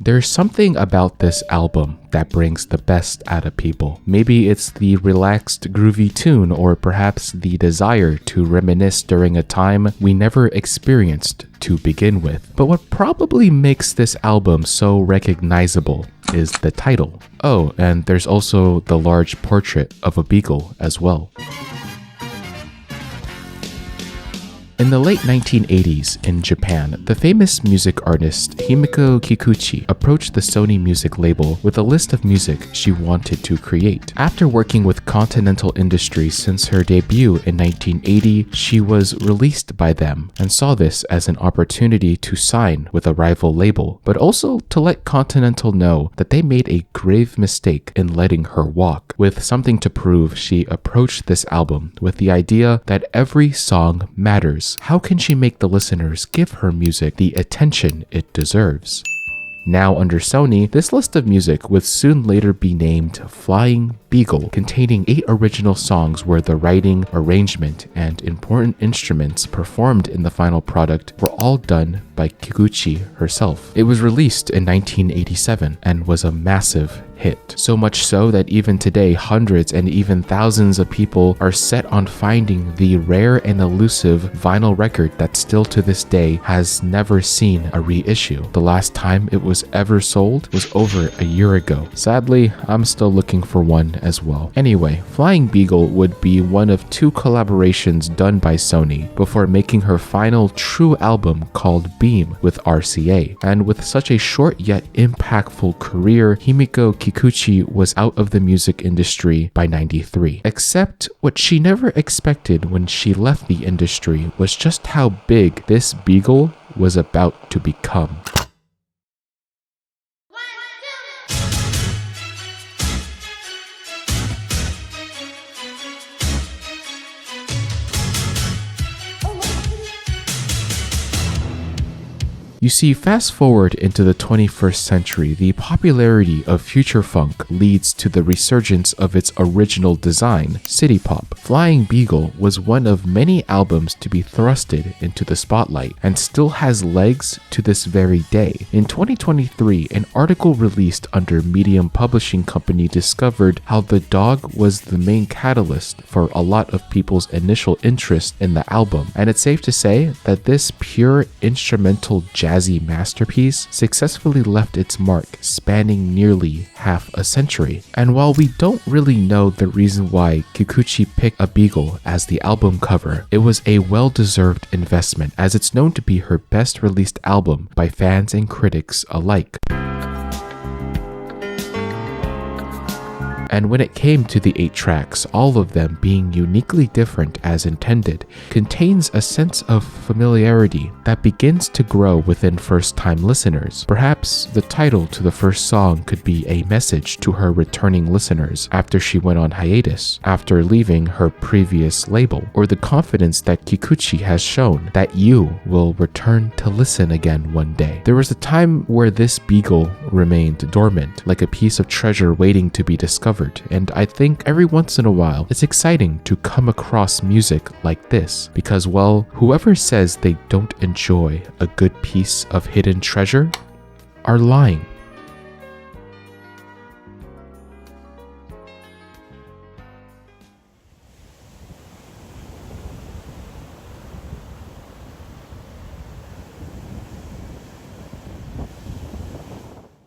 There's something about this album that brings the best out of people. Maybe it's the relaxed, groovy tune, or perhaps the desire to reminisce during a time we never experienced to begin with. But what probably makes this album so recognizable is the title. Oh, and there's also the large portrait of a beagle as well. In the late 1980s in Japan, the famous music artist Himiko Kikuchi approached the Sony music label with a list of music she wanted to create. After working with Continental Industries since her debut in 1980, she was released by them and saw this as an opportunity to sign with a rival label, but also to let Continental know that they made a grave mistake in letting her walk. With something to prove, she approached this album with the idea that every song matters. How can she make the listeners give her music the attention it deserves? Now under Sony, this list of music would soon later be named Flying BEAGLE, containing 8 original songs where the writing, arrangement, and important instruments performed in the final product were all done by Kikuchi herself. It was released in 1987 and was a massive hit. So much so that even today, hundreds and even thousands of people are set on finding the rare and elusive vinyl record that still to this day has never seen a reissue. The last time it was ever sold was over a year ago. Sadly, I'm still looking for one as well. Anyway, Flying BEAGLE would be one of 2 collaborations done by Sony before making her final true album called Beam with RCA. And with such a short yet impactful career, Himiko Kikuchi was out of the music industry by '93. Except what she never expected when she left the industry was just how big this beagle was about to become. You see, fast forward into the 21st century, the popularity of future funk leads to the resurgence of its original design, city pop. Flying BEAGLE was one of many albums to be thrusted into the spotlight and still has legs to this very day. In 2023, an article released under Medium Publishing Company discovered how the dog was the main catalyst for a lot of people's initial interest in the album, and it's safe to say that this pure instrumental jazzy masterpiece successfully left its mark, spanning nearly half a century. And while we don't really know the reason why Kikuchi picked a beagle as the album cover, it was a well-deserved investment, as it's known to be her best released album by fans and critics alike. And when it came to the 8 tracks, all of them being uniquely different as intended, contains a sense of familiarity that begins to grow within first-time listeners. Perhaps the title to the first song could be a message to her returning listeners after she went on hiatus, after leaving her previous label, or the confidence that Kikuchi has shown that you will return to listen again one day. There was a time where this beagle remained dormant, like a piece of treasure waiting to be discovered. And I think every once in a while, it's exciting to come across music like this because, well, whoever says they don't enjoy a good piece of hidden treasure are lying.